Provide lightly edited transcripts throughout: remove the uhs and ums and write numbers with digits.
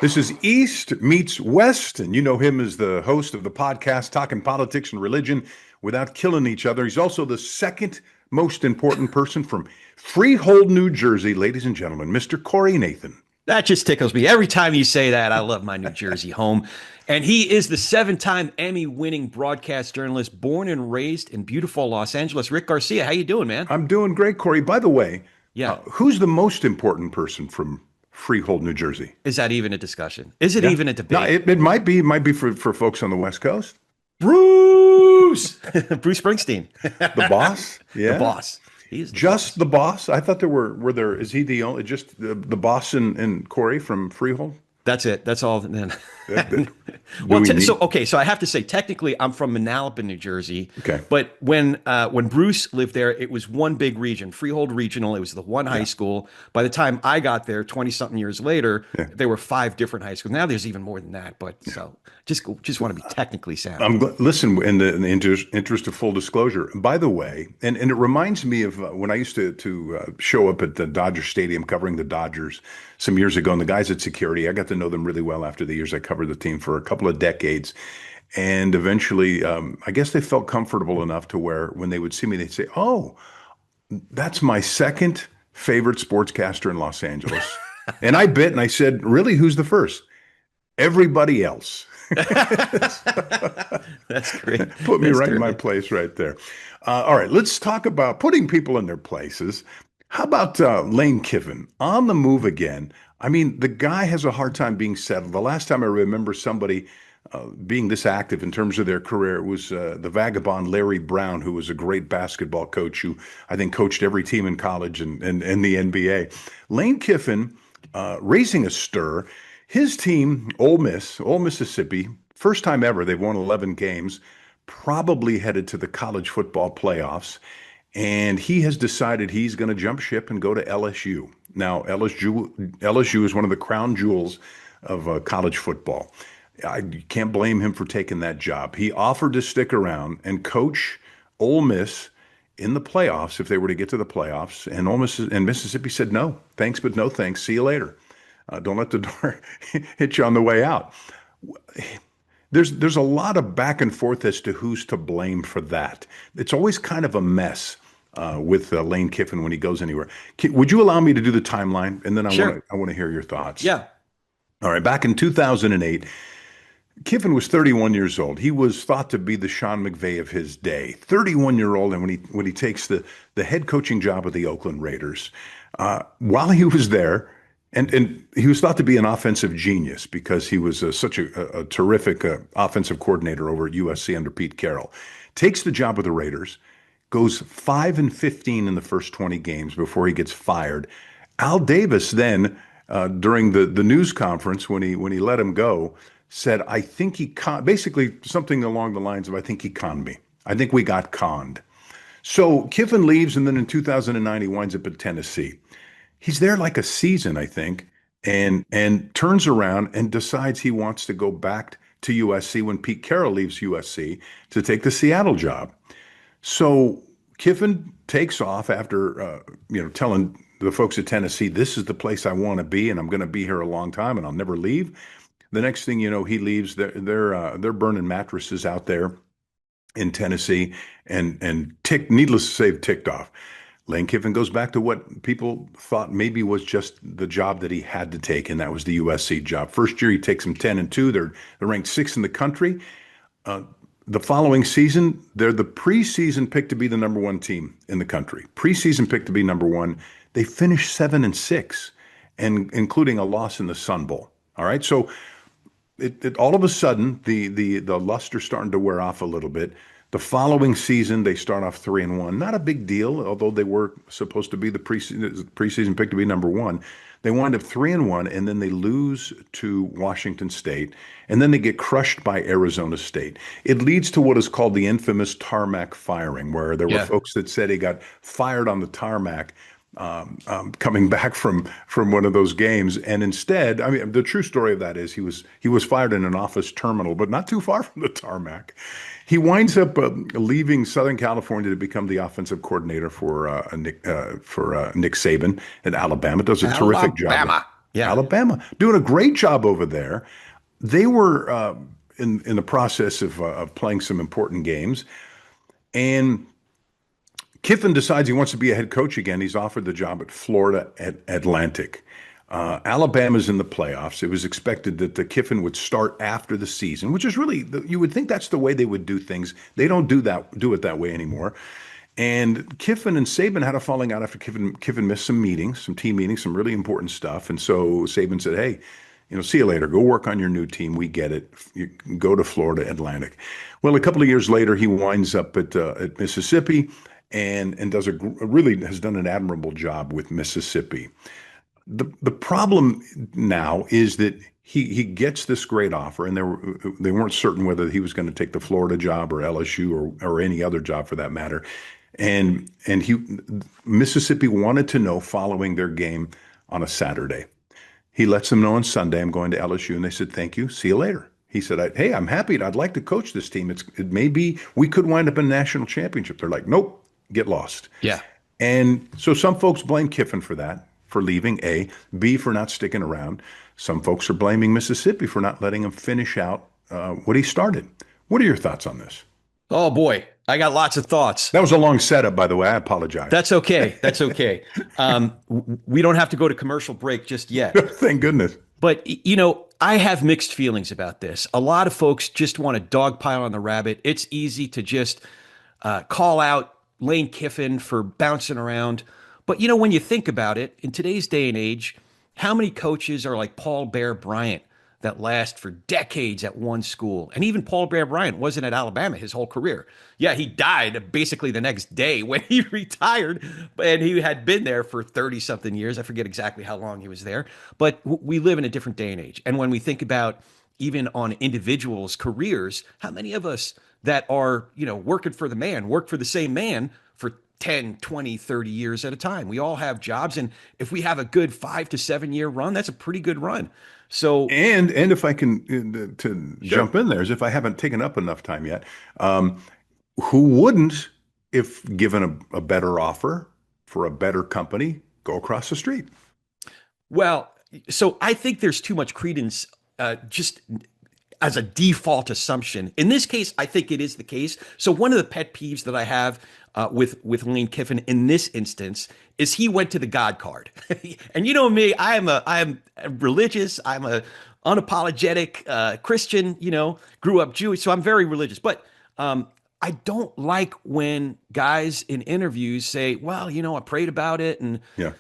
This is East Meets West, and you know him as the host of the podcast Talking Politics and Religion Without Killing Each Other. He's also the second most important person from Freehold, New Jersey, ladies and gentlemen, Mr. Corey Nathan. That just tickles me. Every time you say that, I love my New Jersey home. And he is the 7-time Emmy-winning broadcast journalist, born and raised in beautiful Los Angeles. Rick Garcia, how you doing, man? I'm doing great, Corey. By the way, yeah, who's the most important person from Freehold, New Jersey? Is that even a discussion? Is it even a debate? No, it might be. It might be for folks on the West Coast. Bruce Springsteen, the boss. Yeah, the boss. He's just the boss. I thought there were there. Is he the only just the boss and Corey from Freehold? That's it. That's all. Well, so I have to say, technically, I'm from Manalapan, New Jersey. Okay. But when Bruce lived there, it was one big region, Freehold Regional. It was the one high school. By the time I got there, 20-something years later, there were 5 different high schools. Now there's even more than that. But so just want to be technically sound. Listen, in the interest of full disclosure, by the way, and it reminds me of when I used to show up at the Dodger Stadium covering the Dodgers some years ago, and the guys at security, I got to know them really well after the years I covered the team for a couple of decades. And eventually, I guess they felt comfortable enough to where when they would see me, they'd say, "Oh, that's my second favorite sportscaster in Los Angeles." And I bit and I said, "Really, who's the first?" Everybody else. That's great. Put me right in my place right there. All right, let's talk about putting people in their places. How about Lane Kiffin on the move again? I mean, the guy has a hard time being settled. The last time I remember somebody being this active in terms of their career was the vagabond Larry Brown, who was a great basketball coach who I think coached every team in college and the NBA. Lane Kiffin raising a stir. His team, Ole Miss, Mississippi, first time ever, they've won 11 games, probably headed to the college football playoffs. And he has decided he's going to jump ship and go to LSU. Now, LSU is one of the crown jewels of college football. I can't blame him for taking that job. He offered to stick around and coach Ole Miss in the playoffs if they were to get to the playoffs. And Ole Miss and Mississippi said, "No, thanks, but no thanks. See you later. Don't let the door hit you on the way out." There's a lot of back and forth as to who's to blame for that. It's always kind of a mess with Lane Kiffin when he goes anywhere. Would you allow me to do the timeline? And then I want to hear your thoughts. Yeah. All right. Back in 2008, Kiffin was 31 years old. He was thought to be the Sean McVay of his day. 31-year-old, and when he takes the head coaching job of the Oakland Raiders, while he was there, and he was thought to be an offensive genius because he was such a terrific offensive coordinator over at USC under Pete Carroll. Takes the job with the Raiders, goes 5-15 in the first 20 games before he gets fired. Al Davis then, during the news conference when he let him go, said, "I think he basically something along the lines of, I think he conned me. I think we got conned." So Kiffin leaves, and then in 2009 he winds up at Tennessee. He's there like a season, I think, and turns around and decides he wants to go back to USC when Pete Carroll leaves USC to take the Seattle job. So Kiffin takes off after telling the folks at Tennessee, "This is the place I want to be, and I'm going to be here a long time, and I'll never leave." The next thing you know, he leaves. They're burning mattresses out there in Tennessee, and needless to say, ticked off. Lane Kiffin goes back to what people thought maybe was just the job that he had to take, and that was the USC job. First year, he takes them 10-2. They're ranked 6th in the country. The following season, they're the preseason pick to be the number 1 team in the country. Preseason pick to be number 1. They finished 7-6, and including a loss in the Sun Bowl. All right, so it all of a sudden the luster's starting to wear off a little bit. The following season, they start off 3-1. Not a big deal, although they were supposed to be the preseason pick to be number 1. They wind up 3-1, and then they lose to Washington State, and then they get crushed by Arizona State. It leads to what is called the infamous tarmac firing, where there were folks that said he got fired on the tarmac coming back from one of those games. And instead, I mean, the true story of that is he was fired in an office terminal, but not too far from the tarmac. He winds up leaving Southern California to become the offensive coordinator for Nick Saban at Alabama. Does a terrific job. Alabama. Yeah. Alabama doing a great job over there. They were in the process of playing some important games, and Kiffin decides he wants to be a head coach again. He's offered the job at Florida Atlantic. Alabama's in the playoffs. It was expected that the Kiffin would start after the season, which is really, you would think that's the way they would do things. They don't do it that way anymore. And Kiffin and Saban had a falling out after Kiffin missed some meetings, some team meetings, some really important stuff. And so Saban said, hey, see you later. Go work on your new team. We get it. You can go to Florida Atlantic. Well, a couple of years later, he winds up at Mississippi and really has done an admirable job with Mississippi. The problem now is that he gets this great offer, and they weren't certain whether he was going to take the Florida job or LSU or any other job for that matter. And Mississippi wanted to know following their game on a Saturday. He lets them know on Sunday, I'm going to LSU, and they said, thank you, see you later. He said, hey, I'm happy. I'd like to coach this team. It may be we could wind up in a national championship. They're like, nope. Get lost. Yeah. And so some folks blame Kiffin for that, for leaving, A. B, for not sticking around. Some folks are blaming Mississippi for not letting him finish out what he started. What are your thoughts on this? Oh, boy. I got lots of thoughts. That was a long setup, by the way. I apologize. That's okay. That's okay. We don't have to go to commercial break just yet. Thank goodness. But, I have mixed feelings about this. A lot of folks just want to dogpile on the rabbit. It's easy to just call out Lane Kiffin for bouncing around. But, when you think about it, in today's day and age, how many coaches are like Paul Bear Bryant that last for decades at one school? And even Paul Bear Bryant wasn't at Alabama his whole career. Yeah, he died basically the next day when he retired, and he had been there for 30-something years. I forget exactly how long he was there. But we live in a different day and age. And when we think about even on individuals' careers, how many of us that are, working for the man, work for the same man for 10, 20, 30 years at a time. We all have jobs. And if we have a good 5 to 7 year run, that's a pretty good run. So, and if I can jump in there, is if I haven't taken up enough time yet, who wouldn't, if given a better offer for a better company, go across the street? Well, so I think there's too much credence just as a default assumption. In this case, I think it is the case. So one of the pet peeves that I have with Lane Kiffin in this instance is he went to the God card. And you know me, I am religious. I'm a unapologetic Christian, grew up Jewish. So I'm very religious. But I don't like when guys in interviews say, well, I prayed about it. And yeah.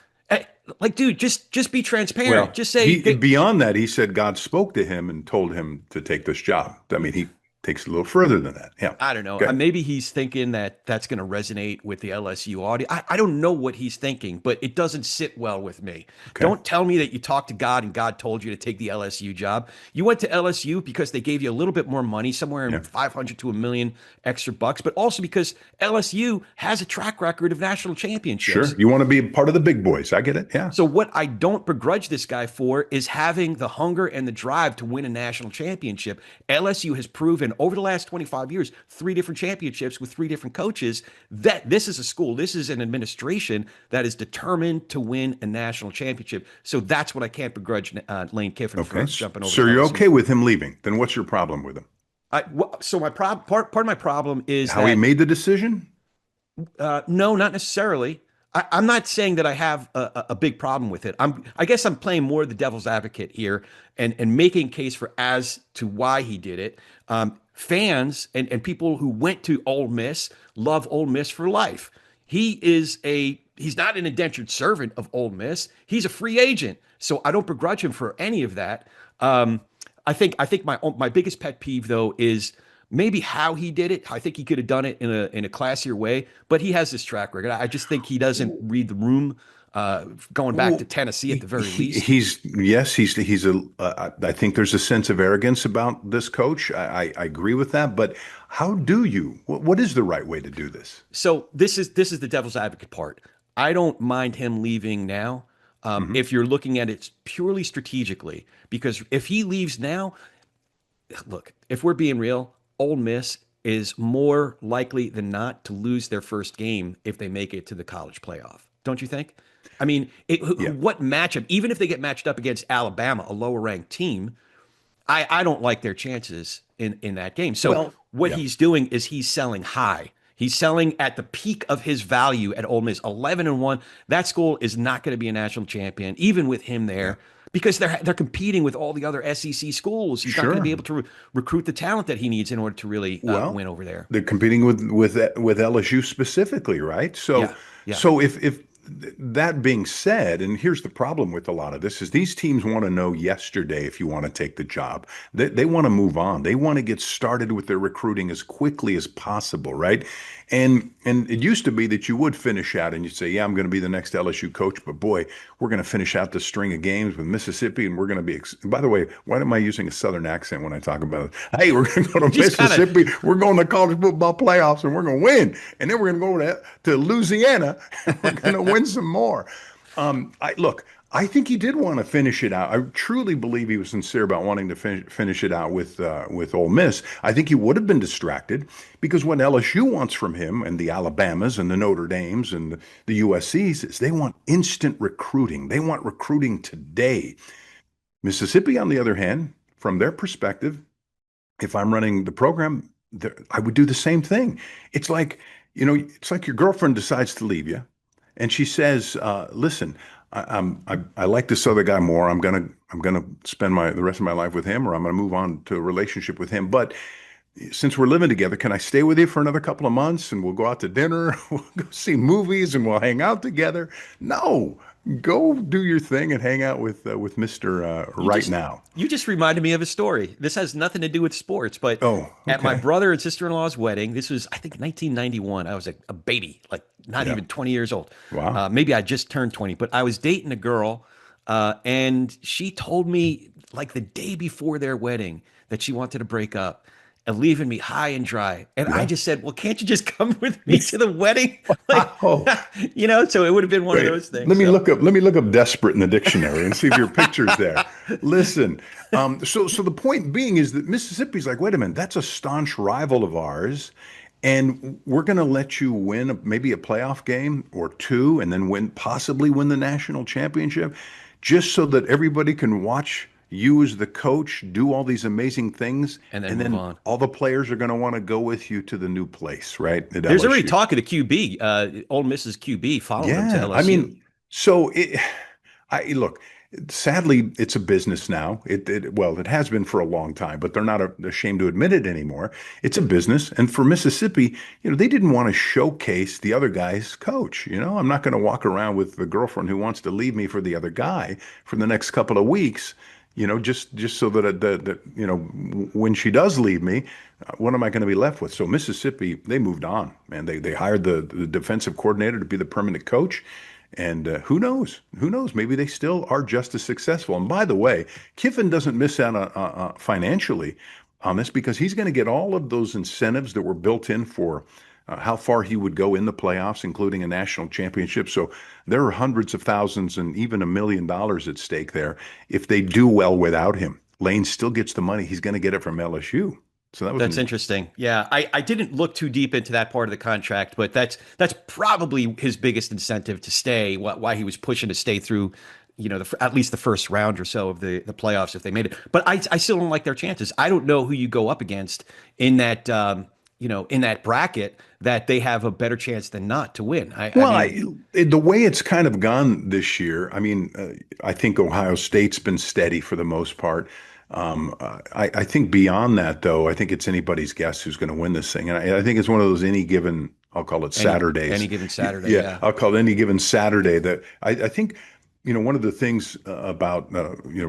Like, dude, just be transparent. Well, just say beyond that, he said God spoke to him and told him to take this job. I mean, he takes it a little further than that. Yeah. I don't know. Okay. Maybe he's thinking that that's going to resonate with the LSU audience. I don't know what he's thinking, but it doesn't sit well with me. Okay. Don't tell me that you talked to God and God told you to take the LSU job. You went to LSU because they gave you a little bit more money, somewhere in 500 to $1 million extra bucks, but also because LSU has a track record of national championships. Sure. You want to be part of the big boys. I get it. Yeah. So what I don't begrudge this guy for is having the hunger and the drive to win a national championship. LSU has proven over the last 25 years, 3 different championships with 3 different coaches, that this is a school, this is an administration that is determined to win a national championship. So that's what I can't begrudge Lane Kiffin for jumping over. So you're okay with him leaving? Then what's your problem with him? So my part of my problem is how he made the decision? No, not necessarily. I'm not saying that I have a big problem with it. I guess I'm playing more the devil's advocate here and making case for as to why he did it. Fans and people who went to Ole Miss love Ole Miss for life. He's not an indentured servant of Ole Miss. He's a free agent. So I don't begrudge him for any of that. I think my biggest pet peeve though is maybe how he did it. I think he could have done it in a classier way, but he has this track record. I just think he doesn't read the room. Going back to Tennessee at the very least. I think there's a sense of arrogance about this coach. I agree with that, but how do you? What is the right way to do this? So this is the devil's advocate part. I don't mind him leaving now. Hmm. If you're looking at it purely strategically, because if he leaves now, look, if we're being real, Ole Miss is more likely than not to lose their first game if they make it to the college playoff. Don't you think? I mean, Yeah. what matchup, even if they get matched up against Alabama, a lower ranked team, I don't like their chances in that game. So Well, what yeah. he's doing is he's selling high. He's selling at the peak of his value at Ole Miss, 11-1. That school is not going to be a national champion, even with him Yeah. there, because they're competing with all the other SEC schools. He's not going to be Sure. able to recruit the talent that he needs in order to really Well, win over there. they're competing with LSU specifically, right? So Yeah, yeah. if that being said, and here's the problem with a lot of this is these teams want to know yesterday if you want to take the job. They want to move on. They want to get started with their recruiting as quickly as possible, right? And it used to be that you would finish out and you'd say, yeah, I'm going to be the next LSU coach, but boy, we're going to finish out the string of games with Mississippi, and we're going to be. By the way, why am I using a Southern accent when I talk about it? Hey, we're going to go to Just kind of Mississippi. We're going to college football playoffs, and we're going to win. And then we're going to go to Louisiana, and we're going to win some more. Look. I think he did want to finish it out. I truly believe he was sincere about wanting to finish it out with Ole Miss. I think he would have been distracted because what LSU wants from him and the Alabamas and the Notre Dames and the USCs is they want instant recruiting. They want recruiting today. Mississippi, on the other hand, from their perspective, if I'm running the program, I would do the same thing. It's like, it's like your girlfriend decides to leave you, and she says, "Listen, I like this other guy more. I'm gonna spend the rest of my life with him, or I'm gonna move on to a relationship with him. But since we're living together, can I stay with you for another couple of months and we'll go out to dinner, we'll go see movies, and we'll hang out together? No, go do your thing and hang out with Mister you right just now. you just reminded me of a story. This has nothing to do with sports, but Oh, at my okay, brother and sister-in-law's wedding, this was I think 1991. I was a baby, like not yeah, even 20 years old. wow, Maybe I just turned 20, but I was dating a girl, and she told me like the day before their wedding that she wanted to break up and leaving me high and dry. And I yeah. just said, "Well, can't you just come with me to the wedding?" Like, Oh, so it would have been one of wait. those things. Let me So look up. Let me look up "desperate" in the dictionary and see if your picture's there. Listen. So the point being is that Mississippi's like, wait a minute, that's a staunch rival of ours, and we're going to let you win maybe a playoff game or two, and then possibly win the national championship, just so that everybody can watch you as the coach do all these amazing things, and then and move then on. all the players are going to want to go with you to the new place, right? At There's already LSU. talk of the QB, Ole Miss's QB following him to Yeah, I LSU. mean, so I look. Sadly, it's a business now. Well, it has been for a long time, but they're not ashamed to admit it anymore. It's a business, and for Mississippi, they didn't want to showcase the other guy's coach. I'm not going to walk around with the girlfriend who wants to leave me for the other guy for the next couple of weeks. Just so that when she does leave me, what am I going to be left with? So Mississippi, they moved on, man. They hired the defensive coordinator to be the permanent coach, and who knows? Who knows? Maybe they still are just as successful. And by the way, Kiffin doesn't miss out financially on this because he's going to get all of those incentives that were built in for how far he would go in the playoffs, including a national championship. So there are hundreds of thousands and even $1 million at stake there if they do well without him. Lane still gets the money. He's going to get it from LSU. So that was That's interesting. Yeah, I didn't look too deep into that part of the contract, but that's probably his biggest incentive to stay. Why he was pushing to stay through, at least the first round or so of the playoffs if they made it. But I still don't like their chances. I don't know who you go up against in that in that bracket that they have a better chance than not to win. I well. mean, The way it's kind of gone this year, I mean, I think Ohio State's been steady for the most part. I think beyond that, though, I think it's anybody's guess who's going to win this thing. And I think it's one of those any given, I'll call it any Saturdays. given Saturday, Yeah, yeah. I'll call it any given Saturday that I think, one of the things about,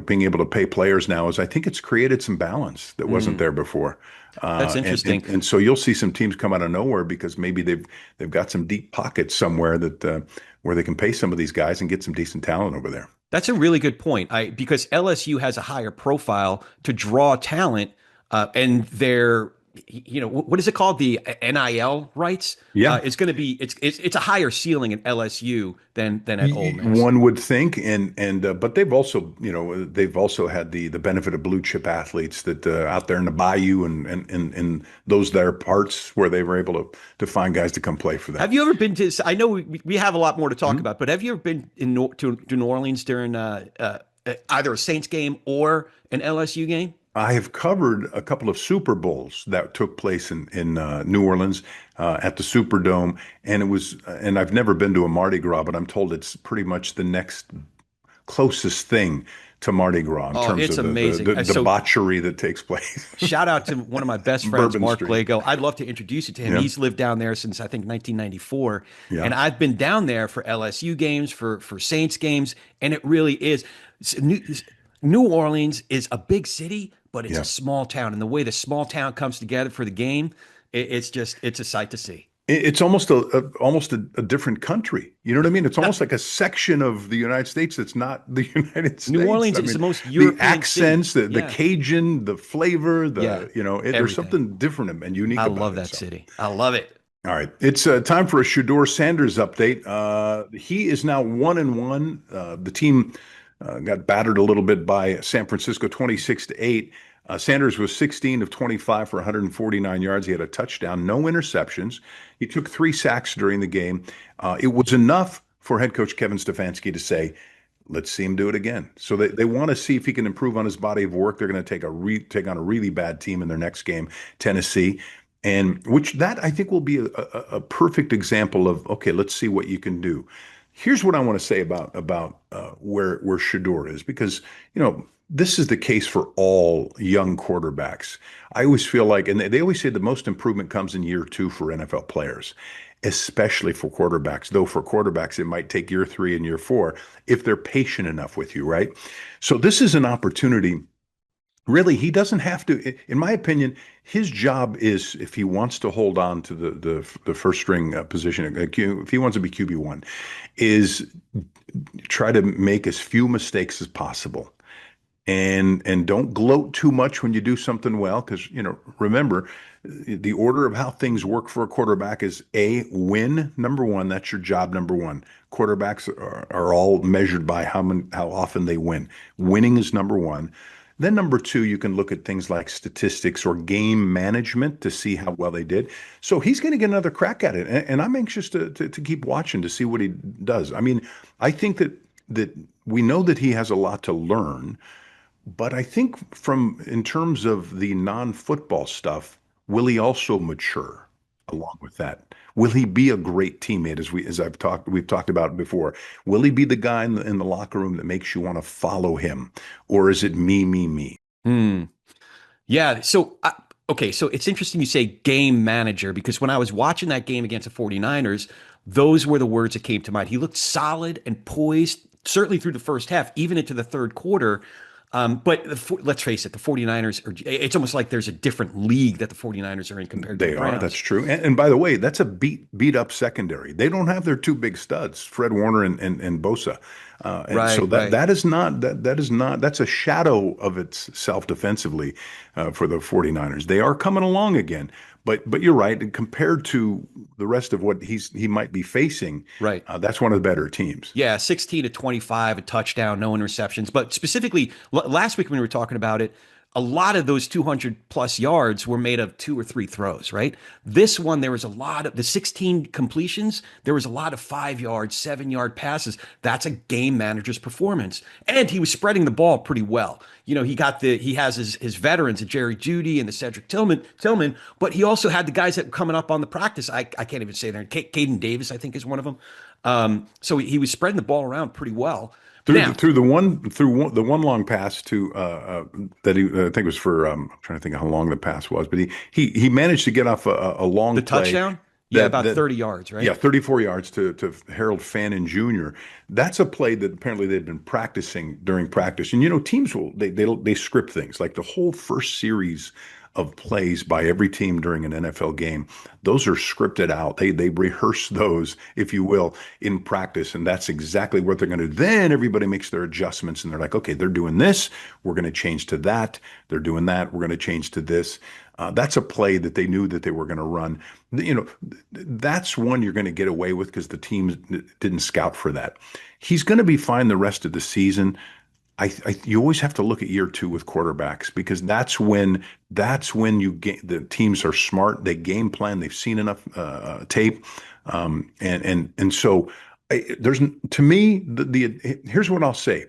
being able to pay players now is I think it's created some balance that wasn't Mm, there before. that's interesting. And so you'll see some teams come out of nowhere because maybe they've got some deep pockets somewhere that where they can pay some of these guys and get some decent talent over there. That's a really good point. Because LSU has a higher profile to draw talent, and their what is it called? The NIL rights. Yeah. It's going to be it's a higher ceiling at LSU than at Ole Miss. One would think, and but they've also had the benefit of blue chip athletes that out there in the bayou and those there parts where they were able to find guys to come play for them. Have you ever been to? I know we have a lot more to talk about, but have you ever been to New Orleans during either a Saints game or an LSU game? I have covered a couple of Super Bowls that took place in New Orleans at the Superdome, and I've never been to a Mardi Gras, but I'm told it's pretty much the next closest thing to Mardi Gras in terms it's of amazing. the debauchery that takes place. Shout out to one of my best friends, Bourbon Mark Street. Blago. I'd love to introduce you to him. Yeah. He's lived down there since I think 1994, Yeah. and I've been down there for LSU games, for Saints games, and it really is. New Orleans is a big city, but it's Yeah. a small town, and the way the small town comes together for the game, it's a sight to see. It's almost a different country. You know what I mean? It's almost like a section of the United States that's not the United States. New Orleans is the most European the accents, city. the Cajun, the flavor, there's everything. something different and unique I about love it. that So. city. I love it. All right, it's time for a Shadeur Sanders update. He is now 1-1. The team got battered a little bit by San Francisco, 26-8. Sanders was 16 of 25 for 149 yards. He had a touchdown, no interceptions. He took 3 sacks during the game. It was enough for head coach Kevin Stefanski to say, let's see him do it again. So they want to see if he can improve on his body of work. They're going to take on a really bad team in their next game, Tennessee. And which that I think will be a perfect example of, okay, let's see what you can do. Here's what I want to say about where Shadeur is, because this is the case for all young quarterbacks. I always feel like, and they always say the most improvement comes in year 2 for NFL players, especially for quarterbacks. Though for quarterbacks, it might take year 3 and year 4 if they're patient enough with you, right? So this is an opportunity. Really, he doesn't have to. In my opinion, his job is, if he wants to hold on to the first string position, if he wants to be QB1, is try to make as few mistakes as possible. And don't gloat too much when you do something well, because remember, the order of how things work for a quarterback is win number 1. That's your job number 1. Quarterbacks are all measured by how often they win. Winning is number 1. Then number 2, you can look at things like statistics or game management to see how well they did. So he's going to get another crack at it, and I'm anxious to keep watching to see what he does. I mean, I think that we know that he has a lot to learn. But I think in terms of the non-football stuff, will he also mature along with that? Will he be a great teammate we've talked about before? Will he be the guy in the locker room that makes you want to follow him? Or is it me? Yeah. So, okay. So it's interesting you say game manager, because when I was watching that game against the 49ers, those were the words that came to mind. He looked solid and poised, certainly through the first half, even into the third quarter. But let's face it, the 49ers it's almost like there's a different league that the 49ers are in compared to the Browns. That's true. And by the way, that's a beat up secondary. They don't have their 2 big studs, Fred Warner and Bosa. That's a shadow of itself defensively for the 49ers. They are coming along again. But you're right. And compared to the rest of what he might be facing, right? That's one of the better teams. Yeah, 16 to 25, a touchdown, no interceptions. But specifically, last week when we were talking about it, a lot of those 200 plus yards were made of 2 or 3 throws, right? This one, there was a lot of the 16 completions. There was a lot of 5-yard, 7-yard passes. That's a game manager's performance. And he was spreading the ball pretty well. He has his veterans, the Jerry Jeudy and the Cedric Tillman, but he also had the guys that were coming up on the practice. I can't even say their name. Caden Davis, I think, is one of them. So he was spreading the ball around pretty well. Through the one long pass to that I think was for I'm trying to think of how long the pass was, but he managed to get off a long play. Touchdown. Yeah, about 30 yards, right? Yeah, 34 yards to Harold Fannin Jr. That's a play that apparently they'd been practicing during practice. And teams they script things like the whole first series of plays by every team during an NFL game. Those are scripted out. They rehearse those, if you will, in practice, and that's exactly what they're going to do. Then everybody makes their adjustments, and they're like, okay, they're doing this, we're going to change to that. They're doing that, we're going to change to this. That's a play that they knew that they were going to run. That's one you're going to get away with because the team didn't scout for that. He's going to be fine the rest of the season. You always have to look at year two with quarterbacks because that's when the teams are smart. They game plan. They've seen enough tape, and so there's to me here's what I'll say.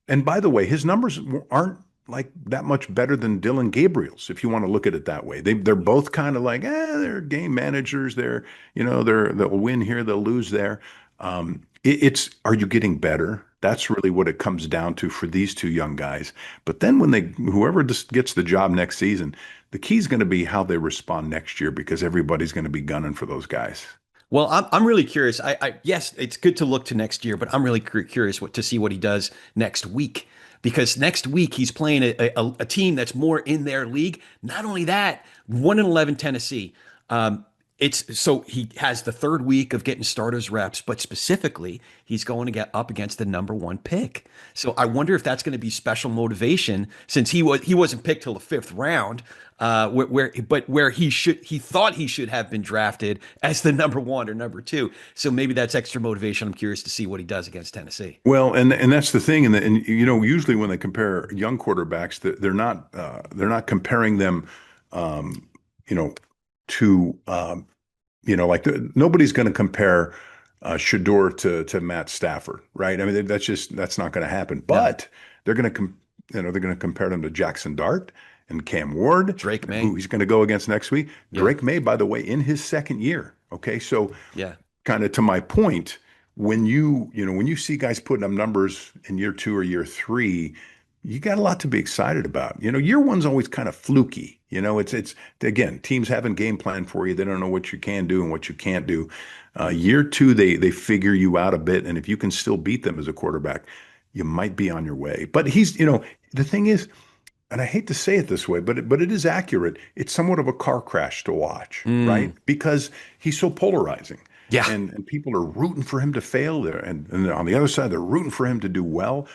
And by the way, his numbers aren't like that much better than Dylan Gabriel's, if you want to look at it that way. They're both kind of like, they're game managers. They'll win here, they'll lose there. Are you getting better? That's really what it comes down to for these two young guys. But then whoever just gets the job next season, the key is going to be how they respond next year because everybody's going to be gunning for those guys. Well, I'm really curious. Yes, it's good to look to next year, but I'm really curious to see what he does next week. Because next week he's playing a team that's more in their league. Not only that, 1-11 Tennessee. So he has the third week of getting starters reps, but specifically he's going to get up against the number one pick. So I wonder if that's going to be special motivation since he wasn't picked till the fifth round, where he thought he should have been drafted as the number one or number two. So maybe that's extra motivation. I'm curious to see what he does against Tennessee. Well, and that's the thing, and usually when they compare young quarterbacks, they're not comparing them, to nobody's going to compare Shadeur to Matt Stafford, right? I mean, that's not going to happen. But they're going to compare them to Jackson Dart and Cam Ward, Drake May, who he's going to go against next week. Drake May, by the way, in his second year. Okay, so kind of to my point, when you see guys putting up numbers in year two or year three, you got a lot to be excited about. Year one's always kind of fluky. It's again, teams haven't game plan for you. They don't know what you can do and what you can't do. Year two, they figure you out a bit, and if you can still beat them as a quarterback, you might be on your way. But he's, the thing is, and I hate to say it this way, but it is accurate. It's somewhat of a car crash to watch, right? Because he's so polarizing. Yeah. And people are rooting for him to fail there. And on the other side, they're rooting for him to do well.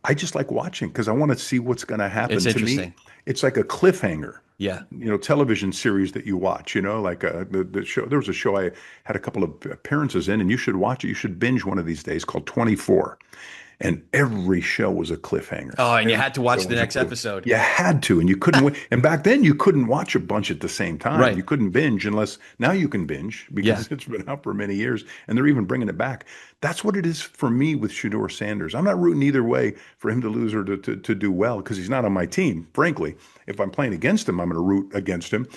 I just like watching because I want to see what's going to happen. It's interesting. To me, it's like a cliffhanger. Yeah. Television series that you watch, like the show. There was a show I had a couple of appearances in, and you should watch it. You should binge one of these days called 24. And every show was a cliffhanger. Oh, and you had to watch the next episode. You had to, and you couldn't wait. And back then, you couldn't watch a bunch at the same time. Right. You couldn't binge unless now you can binge because it's been out for many years, and they're even bringing it back. That's what it is for me with Shadeur Sanders. I'm not rooting either way for him to lose or to do well because he's not on my team. Frankly, if I'm playing against him, I'm going to root against him.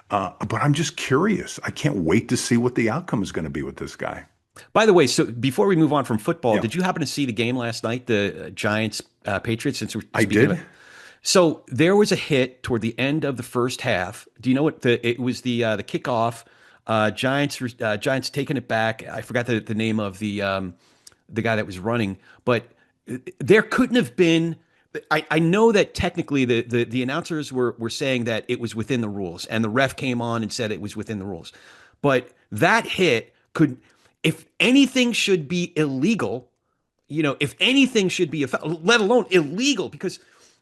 But I'm just curious. I can't wait to see what the outcome is going to be with this guy. By the way, so before we move on from football, did you happen to see the game last night, the Giants Patriots? Since we're I did. So there was a hit toward the end of the first half. Do you know what it was? The kickoff. Giants taking it back. I forgot the name of the guy that was running, but there couldn't have been. I know that technically the announcers were saying that it was within the rules, and the ref came on and said it was within the rules, but that hit could. If anything should be illegal, if anything should be, let alone illegal, because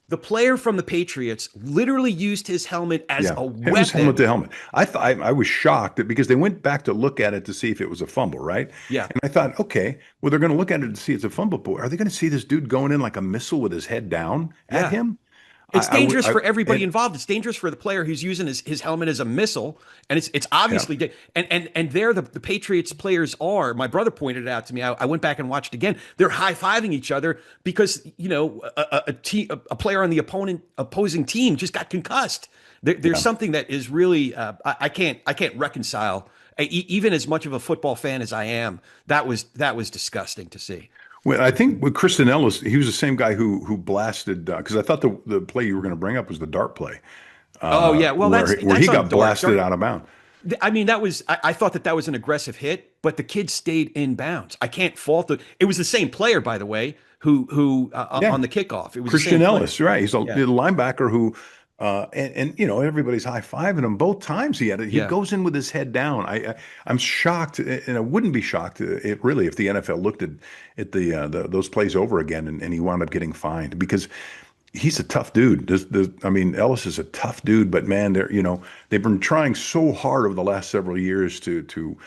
the player from the Patriots literally used his helmet as a weapon. His helmet to helmet. I was shocked because they went back to look at it to see if it was a fumble, right? Yeah. And I thought, okay, well, they're going to look at it to see it's a fumble. But are they going to see this dude going in like a missile with his head down at him? It's dangerous for everybody involved. It's dangerous for the player who's using his helmet as a missile, and it's obviously and there the Patriots players are. My brother pointed it out to me. I went back and watched again. They're high-fiving each other because a player on the opposing team just got concussed. There's something that is really I can't reconcile. Even as much of a football fan as I am, that was disgusting to see. Well, I think with Kristen Ellis, he was the same guy who blasted because I thought the play you were going to bring up was the dart play. Well, that's he got blasted out of bounds. I mean, I thought that was an aggressive hit, but the kid stayed in bounds. I can't fault it was the same player, by the way, who on the kickoff. It was Christian Ellis, right? He's a linebacker who And everybody's high-fiving him. Both times he Yeah. goes in with his head down. I'm shocked, and I wouldn't be shocked really if the NFL looked at those plays over again and he wound up getting fined because he's a tough dude. I mean, Ellis is a tough dude, but man, they've been trying so hard over the last several years to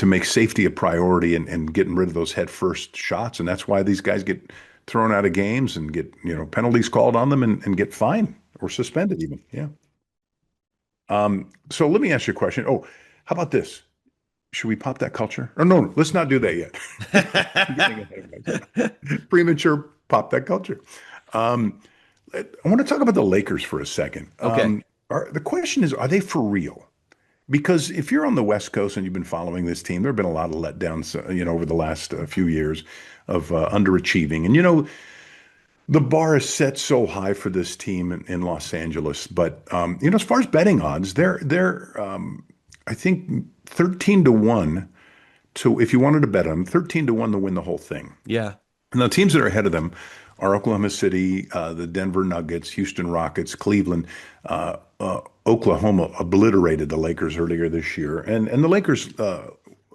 make safety a priority and getting rid of those head first shots, and that's why these guys get thrown out of games and get penalties called on them and get fined or suspended even. Yeah. So let me ask you a question. Oh, how about this? Should we pop that culture? Or no, let's not do that yet. I'm getting ahead of myself. Premature pop that culture. Um, I want to talk about the Lakers for a second. Okay. The question is, are they for real? Because if you're on the West Coast and you've been following this team, there have been a lot of letdowns, over the last few years of underachieving. And the bar is set so high for this team in Los Angeles. But as far as betting odds, they're I think 13-1 to if you wanted to bet them, 13-1 to win the whole thing. Yeah. And the teams that are ahead of them are Oklahoma City, the Denver Nuggets, Houston Rockets, Cleveland. Oklahoma obliterated the Lakers earlier this year, and the Lakers,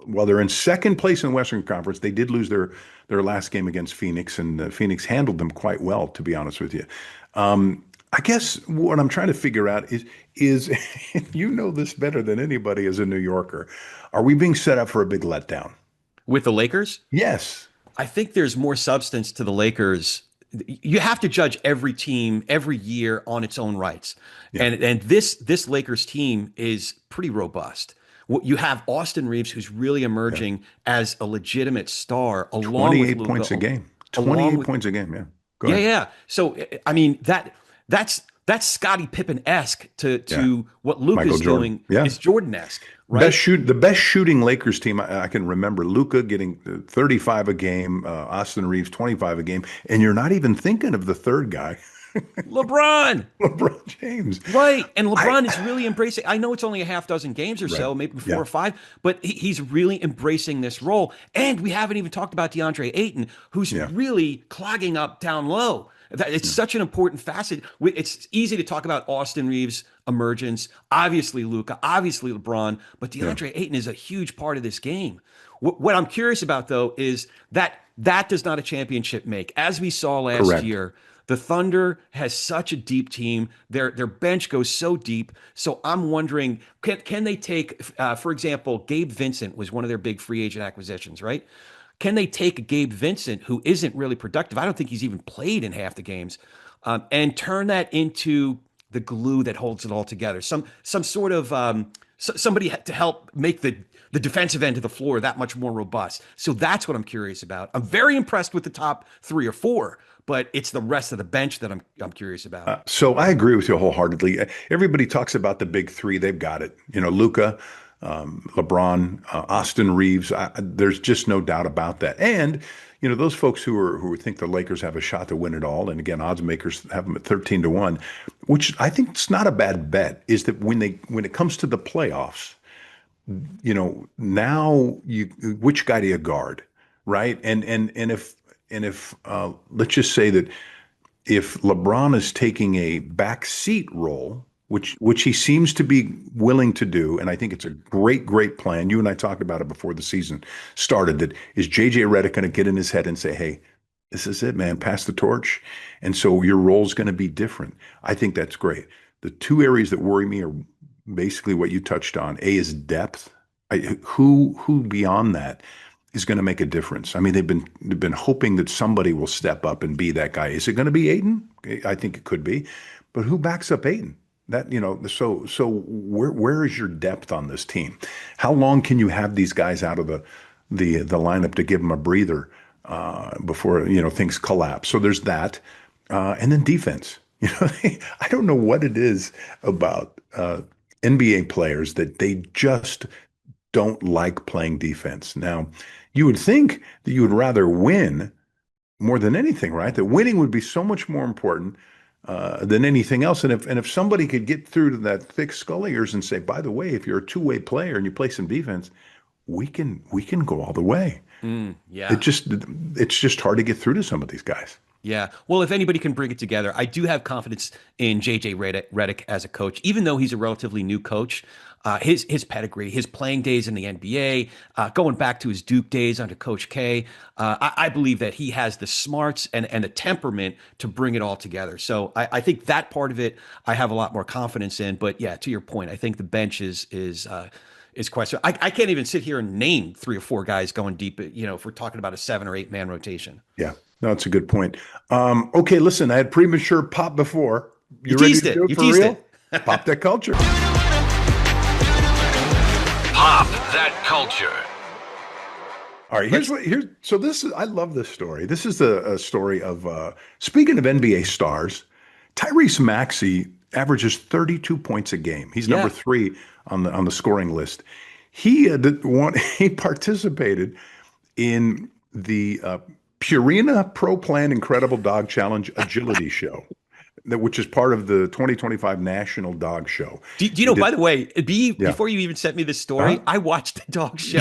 while they're in second place in the Western Conference, they did lose their last game against Phoenix, and Phoenix handled them quite well, to be honest with you. I guess what I'm trying to figure out is you know this better than anybody as a New Yorker. Are we being set up for a big letdown? With the Lakers, Yes. I think there's more substance to the Lakers. You have to judge every team every year on its own rights. Yeah. And this Lakers team is pretty robust. You have Austin Reaves, who's really emerging as a legitimate star, along with 28 Luka, points a game. along 28 with points a game. Yeah. Go yeah, ahead. yeah. So I mean that's Scottie Pippen-esque to Yeah. what Luka's Michael Jordan. doing Yeah. is Jordan-esque, right? The best shooting Lakers team I can remember. Luka getting 35 a game, Austin Reeves 25 a game, and you're not even thinking of the third guy, LeBron. LeBron James. Right. And I LeBron is really embracing. I know it's only a half dozen games or so, Right. maybe four Yeah. or five, but he's really embracing this role. And we haven't even talked about DeAndre Ayton, who's Yeah. really clogging up down low. It's such an important facet. It's easy to talk about Austin Reeves' emergence, obviously Luka, obviously LeBron, but DeAndre Ayton is a huge part of this game. What I'm curious about, though, is that does not a championship make. As we saw last Correct. year, the Thunder has such a deep team. Their bench goes so deep. So I'm wondering, can they take, for example, Gabe Vincent was one of their big free agent acquisitions, right? Can they take Gabe Vincent, who isn't really productive? I don't think he's even played in half the games, and turn that into the glue that holds it all together. Some sort of somebody to help make the defensive end of the floor that much more robust. So that's what I'm curious about. I'm very impressed with the top 3 or 4, but it's the rest of the bench that I'm curious about. So I agree with you wholeheartedly. Everybody talks about the big three. They've got it. Luka, LeBron, Austin Reeves. There's just no doubt about that. And those folks who think the Lakers have a shot to win it all, and again, odds makers have them at 13-1, which I think it's not a bad bet. Is that when it comes to the playoffs, now which guy do you guard, right? And if let's just say that if LeBron is taking a backseat role, which he seems to be willing to do, and I think it's a great plan. You and I talked about it before the season started. That is JJ Redick going to get in his head and say, "Hey, this is it, man. Pass the torch," and so your role's going to be different. I think that's great. The two areas that worry me are basically what you touched on. A is depth. Who beyond that is going to make a difference? I mean, they've been hoping that somebody will step up and be that guy. Is it going to be Ayton? I think it could be, but who backs up Ayton? So where is your depth on this team? How long can you have these guys out of the lineup to give them a breather before things collapse? So there's that, and then defense. I don't know what it is about NBA players that they just don't like playing defense. Now, you would think that you would rather win more than anything, right? That winning would be so much more important than anything else. And if somebody could get through to that thick skull of yours and say, by the way, if you're a two-way player and you play some defense, we can go all the way. Yeah. It's just hard to get through to some of these guys. Yeah. Well, if anybody can bring it together, I do have confidence in JJ Redick as a coach, even though he's a relatively new coach. His pedigree, his playing days in the NBA, going back to his Duke days under Coach K, I believe that he has the smarts and the temperament to bring it all together. So I think that part of it I have a lot more confidence in. But yeah, to your point, I think the bench is question. I can't even sit here and name 3 or 4 guys going deep. If we're talking about a 7 or 8 man rotation. Yeah, no, that's a good point. Okay, listen, I had premature pop before. You ready teased to it. do it You for teased real? it. Pop that culture. Pop that culture. All right, so this is, I love this story. This is a story of speaking of NBA stars, Tyrese Maxey averages 32 points a game. He's number 3 on the scoring list. He he participated in the Purina Pro Plan Incredible Dog Challenge Agility Show, which is part of the 2025 National Dog Show. Do you know, by the way, before you even sent me this story, I watched the dog show.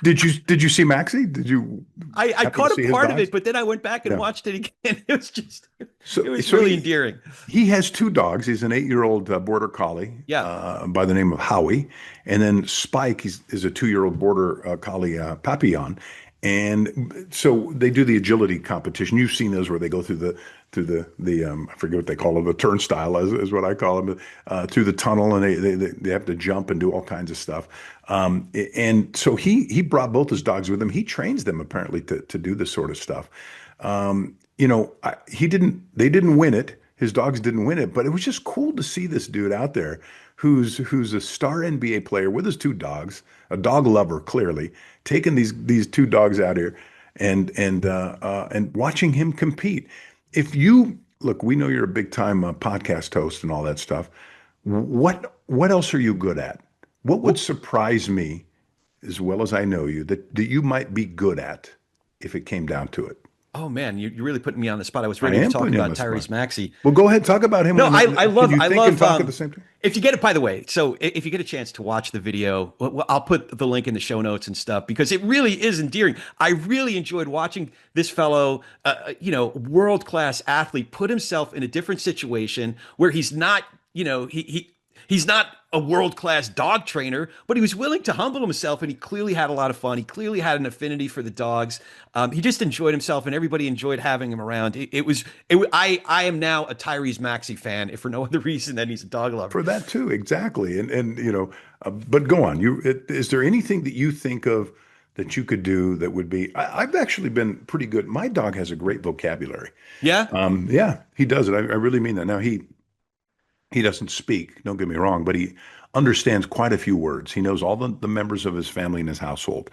Did you see Maxey? Did you? I caught a part of it, but then I went back and watched it again. It was just, it was really endearing. He has 2 dogs. He's an 8-year-old border collie by the name of Howie. And then Spike is a 2-year-old border collie, Papillon. And so they do the agility competition. You've seen those where they go through the I forget what they call it, the turnstile is what I call them, through the tunnel, and they have to jump and do all kinds of stuff. And so he brought both his dogs with him. He trains them apparently to do this sort of stuff. They didn't win it. His dogs didn't win it, but it was just cool to see this dude out there who's a star NBA player with his 2 dogs, a dog lover, clearly, taking these 2 dogs out here and watching him compete. If you look, we know you're a big time podcast host and all that stuff. What else are you good at? What would surprise me, as well as I know you, that you might be good at if it came down to it? Oh man, you're really putting me on the spot. I was ready to talk about Tyrese Maxey. Well, go ahead, talk about him. No, I love. Talk at the same time? If you get it, by the way, so if you get a chance to watch the video, I'll put the link in the show notes and stuff because it really is endearing. I really enjoyed watching this fellow, world-class athlete, put himself in a different situation where he's not, he's not a world-class dog trainer, but he was willing to humble himself, and he clearly had a lot of fun. He clearly had an affinity for the dogs. He just enjoyed himself, and everybody enjoyed having him around. I am now a Tyrese Maxey fan, if for no other reason than he's a dog lover. For that too, exactly. But go on. Is there anything that you think of that you could do that would be? I've actually been pretty good. My dog has a great vocabulary. Yeah. Yeah, he does it. I really mean that. Now he doesn't speak, don't get me wrong, but he understands quite a few words. He knows all the members of his family and his household.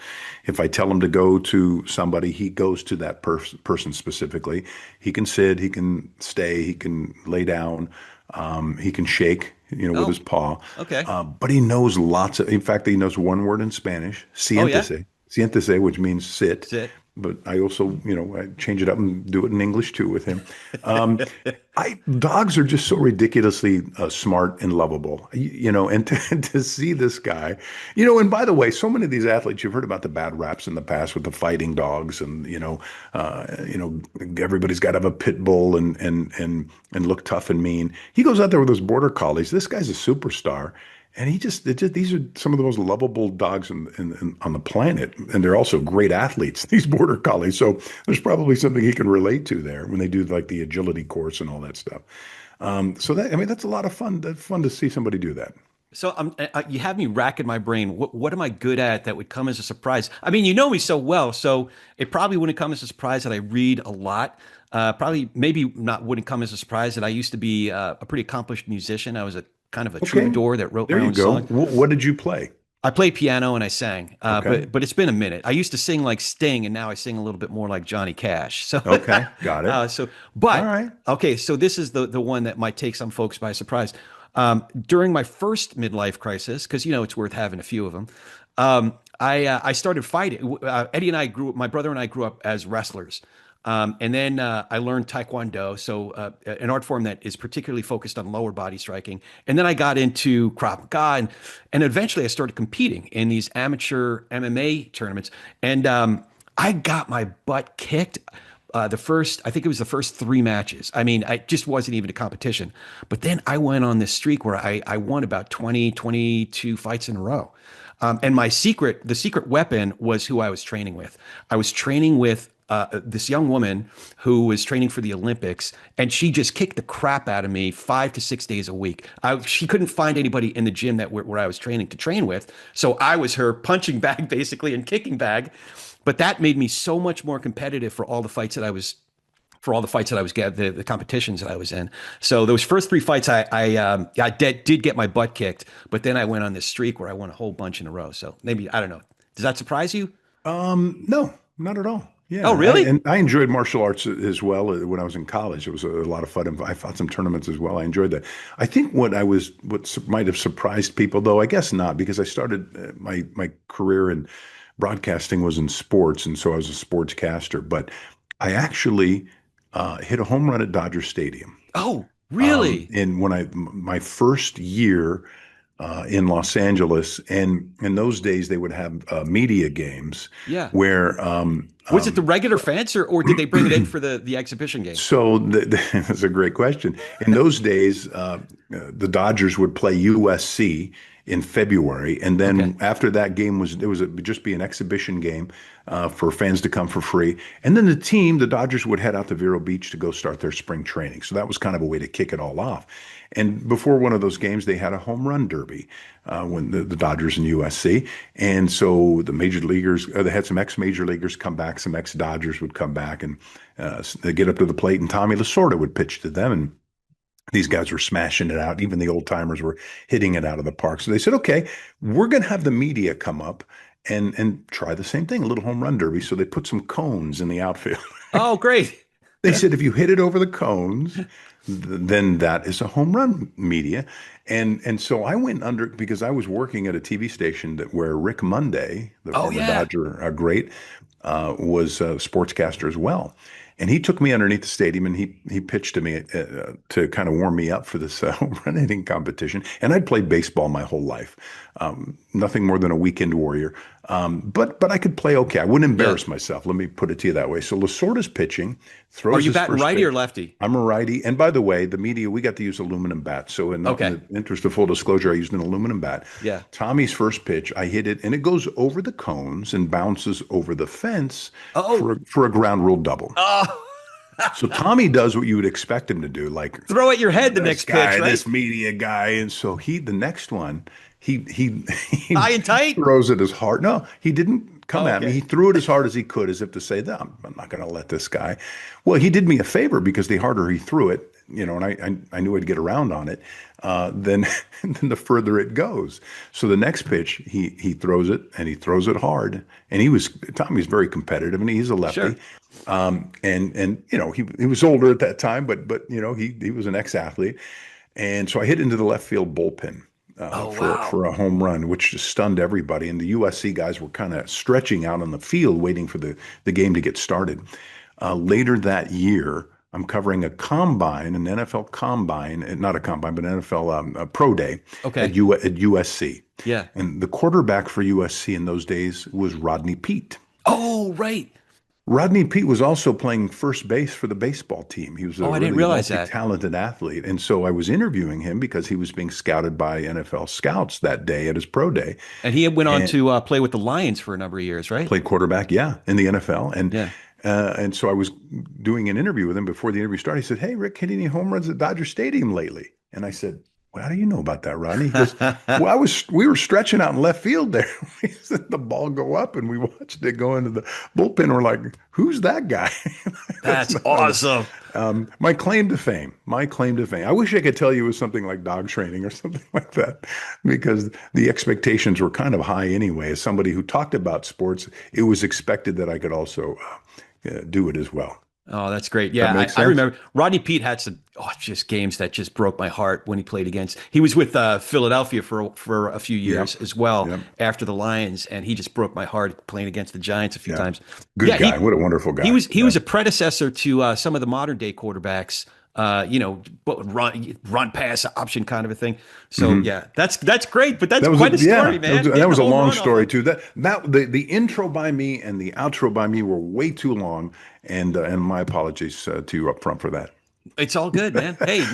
If I tell him to go to somebody, he goes to that person specifically. He can sit, he can stay, he can lay down, he can shake, with his paw. Okay. But he knows in fact, he knows 1 word in Spanish, siéntese. Oh, yeah? Siéntese, which means sit. Sit. But I also, I change it up and do it in English too with him. Dogs are just so ridiculously smart and lovable, and to see this guy, and by the way, so many of these athletes, you've heard about the bad raps in the past with the fighting dogs and, everybody's got to have a pit bull and look tough and mean. He goes out there with those border collies. This guy's a superstar. And these are some of the most lovable dogs on the planet. And they're also great athletes, these border collies. So there's probably something he can relate to there when they do like the agility course and all that stuff. That's a lot of fun. That's fun to see somebody do that. So you have me racking my brain. What am I good at that would come as a surprise? I mean, you know me so well, so it probably wouldn't come as a surprise that I read a lot. Wouldn't come as a surprise that I used to be a pretty accomplished musician. I was a kind of a troubadour that wrote my own song. What did you play? I played piano and I sang, Okay. but it's been a minute. I used to sing like Sting, and now I sing a little bit more like Johnny Cash. So Okay, got it. All right. Okay, so this is the one that might take some folks by surprise. During my first midlife crisis, because it's worth having a few of them, I started fighting. Eddie and I my brother and I grew up as wrestlers. And then I learned Taekwondo, so an art form that is particularly focused on lower body striking. And then I got into Krav Maga, and eventually I started competing in these amateur MMA tournaments. And I got my butt kicked I think it was the first 3 matches. I mean, I just wasn't even a competition. But then I went on this streak where I won about 22 fights in a row. And the secret weapon was who I was training with. I was training with this young woman who was training for the Olympics, and she just kicked the crap out of me 5 to 6 days a week. She couldn't find anybody in the gym where I was training to train with. So I was her punching bag, basically, and kicking bag. But that made me so much more competitive for all the fights that I was getting, the competitions that I was in. So those first 3 fights, I did get my butt kicked, but then I went on this streak where I won a whole bunch in a row. So maybe, I don't know. Does that surprise you? No, not at all. Yeah. Oh, really? And I enjoyed martial arts as well when I was in college. It was a lot of fun. I fought some tournaments as well. I enjoyed that. I think what might have surprised people, though, I guess not, because I started my career in broadcasting was in sports, and so I was a sportscaster. But I actually hit a home run at Dodger Stadium. Oh, really? And when my first year in Los Angeles, and in those days they would have media games. Yeah. Where was it the regular fans, or did they bring it in for the exhibition game? So that's a great question. In those days, the Dodgers would play USC in February, and then after that game would just be an exhibition game for fans to come for free, and then the Dodgers would head out to Vero Beach to go start their spring training. So that was kind of a way to kick it all off. And before one of those games, they had a home run derby when the Dodgers and USC, and so the major leaguers, they had some ex-major leaguers come back, some ex-Dodgers would come back, and they get up to the plate, and Tommy Lasorda would pitch to them, and these guys were smashing it out. Even the old timers were hitting it out of the park. So they said, okay, we're going to have the media come up and try the same thing, a little home run derby. So they put some cones in the outfield. Oh, great. They said, if you hit it over the cones, then that is a home run media. And so I went under, because I was working at a TV station where Rick Monday, the former Dodger great, was a sportscaster as well. And he took me underneath the stadium, and he pitched to me to kind of warm me up for this home run hitting competition. And I'd played baseball my whole life, nothing more than a weekend warrior. But I could play okay. I wouldn't embarrass myself. Let me put it to you that way. So Lasorda's pitching, throws. Are you his batting first righty pitch. or lefty? I'm a righty. And by the way, the media, we got to use aluminum bats. So in the interest of full disclosure, I used an aluminum bat. Yeah. Tommy's first pitch, I hit it, and it goes over the cones and bounces over the fence for a ground rule double. Oh. So Tommy does what you would expect him to do, like throw at your head the next pitch, right? This media guy, and so the next one, he high and tight throws it as hard. No, he didn't come at me. He threw it as hard as he could, as if to say, I'm not going to let this guy. Well, he did me a favor, because the harder he threw it, and I knew I'd get around on it, then the further it goes. So the next pitch, he throws it, and he throws it hard. And Tommy's very competitive, and he's a lefty. Sure. And he was older at that time, but he was an ex-athlete. And so I hit into the left field bullpen for a home run, which just stunned everybody. And the USC guys were kind of stretching out on the field waiting for the game to get started. Later that year, I'm covering a combine, an NFL combine, not a combine, but an NFL pro day at USC. Yeah. And the quarterback for USC in those days was Rodney Peete. Oh, right. Rodney Peete was also playing first base for the baseball team. He was a really talented athlete. And so I was interviewing him because he was being scouted by NFL scouts that day at his pro day. And he went on to play with the Lions for a number of years, right? Played quarterback, in the NFL. And so I was doing an interview with him before the interview started. He said, "Hey, Rick, hit any home runs at Dodger Stadium lately?" And I said, "Well, how do you know about that, Rodney?" He goes, "Well, we were stretching out in left field there. We said the ball go up, and we watched it go into the bullpen. We're like, who's that guy?" That's awesome. My claim to fame. I wish I could tell you it was something like dog training or something like that, because the expectations were kind of high anyway. As somebody who talked about sports, it was expected that I could also do it as well. Oh, that's great. Yeah, I remember Rodney Peete had some just games that just broke my heart when he played against. He was with Philadelphia for a few years as well after the Lions, and he just broke my heart playing against the Giants a few times. Good guy. What a wonderful guy. He was a predecessor to some of the modern day quarterbacks run pass option kind of a thing. So yeah, that's great, but that's quite a story, man. That was a long story too. That the intro by me and the outro by me were way too long, and my apologies to you up front for that. It's all good, man. Hey,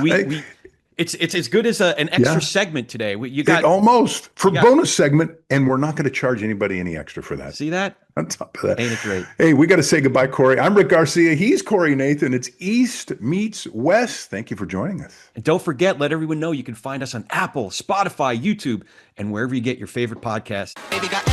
it's as good as an extra segment today. You got almost for bonus segment, and we're not going to charge anybody any extra for that. See that? On top of that, ain't it great? Hey, we got to say goodbye, Corey. I'm Rick Garcia. He's Corey Nathan. It's East meets West. Thank you for joining us. And don't forget, let everyone know you can find us on Apple, Spotify, YouTube, and wherever you get your favorite podcast. Baby got